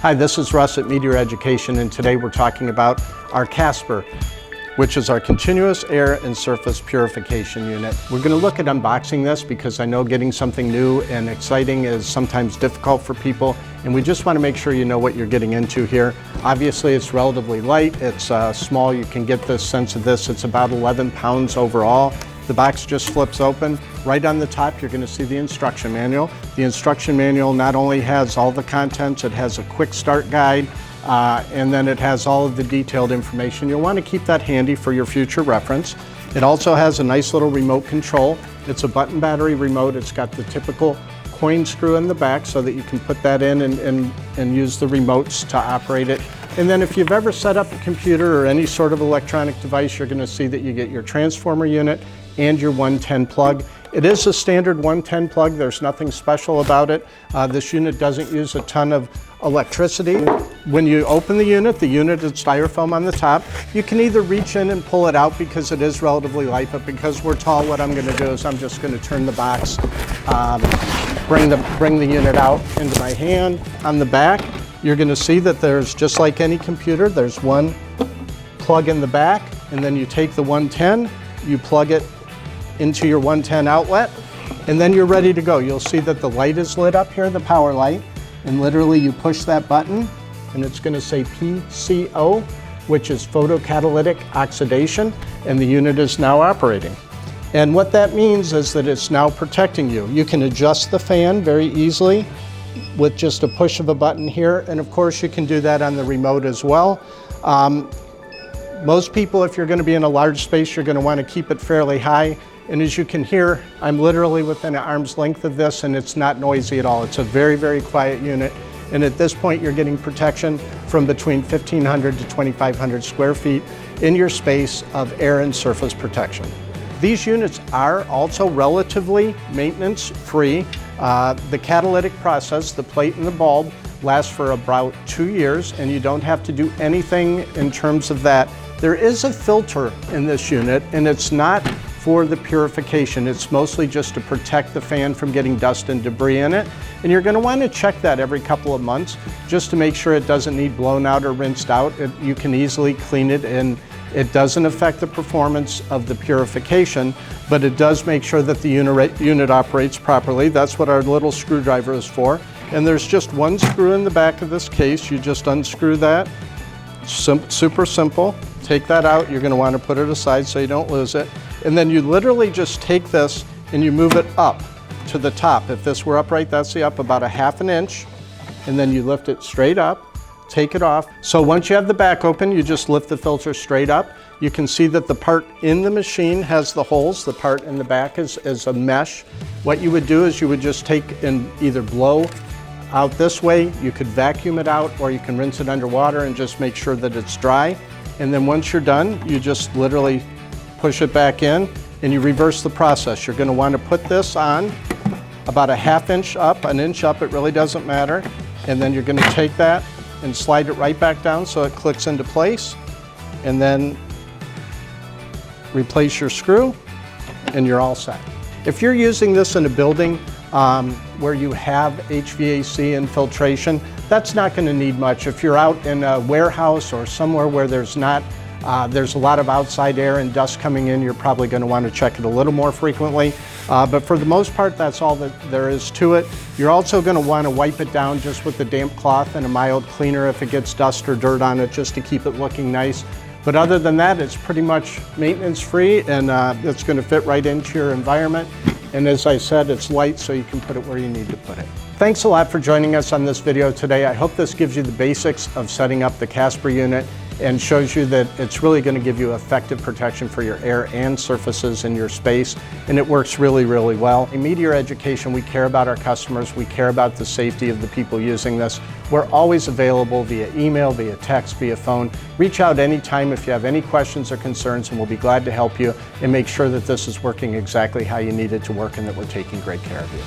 Hi, this is Russ at Meteor Education, and today we're talking about our CASPR, which is our Continuous Air and Surface Purification Unit. We're going to look at unboxing this because I know getting something new and exciting is sometimes difficult for people, and we just want to make sure you know what you're getting into here. Obviously, it's relatively light, it's small, you can get the sense of this, it's about 11 pounds overall. The box just flips open. Right on the top, you're going to see the instruction manual. The instruction manual not only has all the contents, it has a quick start guide, and then it has all of the detailed information. You'll want to keep that handy for your future reference. It also has a nice little remote control. It's a button battery remote. It's got the typical coin screw in the back so that you can put that in and use the remotes to operate it. And then if you've ever set up a computer or any sort of electronic device, you're going to see that you get your transformer unit and your 110 plug. It is a standard 110 plug. There's nothing special about it. This unit doesn't use a ton of electricity. When you open the unit is styrofoam on the top. You can either reach in and pull it out because it is relatively light, but because we're tall, what I'm going to do is I'm just going to turn the box, bring the unit out into my hand. On the back, you're going to see that there's, just like any computer, there's one plug in the back, and then you take the 110, you plug it into your 110 outlet, and then you're ready to go. You'll see that the light is lit up here, the power light, and literally you push that button and it's going to say PCO, which is photocatalytic oxidation, and the unit is now operating. And what that means is that it's now protecting you. You can adjust the fan very easily with just a push of a button here, and of course you can do that on the remote as well. Most people, if you're going to be in a large space, you're going to want to keep it fairly high. And as you can hear, I'm literally within an arm's length of this, and it's not noisy at all. It's a very, very quiet unit. And at this point, you're getting protection from between 1,500 to 2,500 square feet in your space of air and surface protection. These units are also relatively maintenance-free. The catalytic process, the plate and the bulb, lasts for about 2 years, and you don't have to do anything in terms of that. There is a filter in this unit, and it's not for the purification. It's mostly just to protect the fan from getting dust and debris in it. And you're going to want to check that every couple of months just to make sure it doesn't need blown out or rinsed out. You can easily clean it, and it doesn't affect the performance of the purification, but it does make sure that the unit operates properly. That's what our little screwdriver is for. And there's just one screw in the back of this case. You just unscrew that. Super simple. Take that out. You're going to want to put it aside so you don't lose it. And then you literally just take this and you move it up to the top. If this were upright, that's the up about a ½ inch. And then you lift it straight up, take it off. So once you have the back open, you just lift the filter straight up. You can see that the part in the machine has the holes. The part in the back is a mesh. What you would do is you would just take and either blow out this way, you could vacuum it out, or you can rinse it underwater and just make sure that it's dry. And then once you're done, you just literally push it back in and you reverse the process. You're going to want to put this on about a ½ inch up, an inch up, it really doesn't matter. And then you're going to take that and slide it right back down so it clicks into place. And then replace your screw and you're all set. If you're using this in a building where you have HVAC and filtration, that's not going to need much. If you're out in a warehouse or somewhere where there's a lot of outside air and dust coming in, you're probably going to want to check it a little more frequently. But for the most part, that's all that there is to it. You're also going to want to wipe it down just with a damp cloth and a mild cleaner if it gets dust or dirt on it, just to keep it looking nice. But other than that, it's pretty much maintenance-free, and it's going to fit right into your environment. And as I said, it's light, so you can put it where you need to put it. Thanks a lot for joining us on this video today. I hope this gives you the basics of setting up the CASPR unit and shows you that it's really going to give you effective protection for your air and surfaces in your space, and it works really, really well. In Meteor Education, we care about our customers, we care about the safety of the people using this. We're always available via email, via text, via phone. Reach out anytime if you have any questions or concerns, and we'll be glad to help you and make sure that this is working exactly how you need it to work and that we're taking great care of you.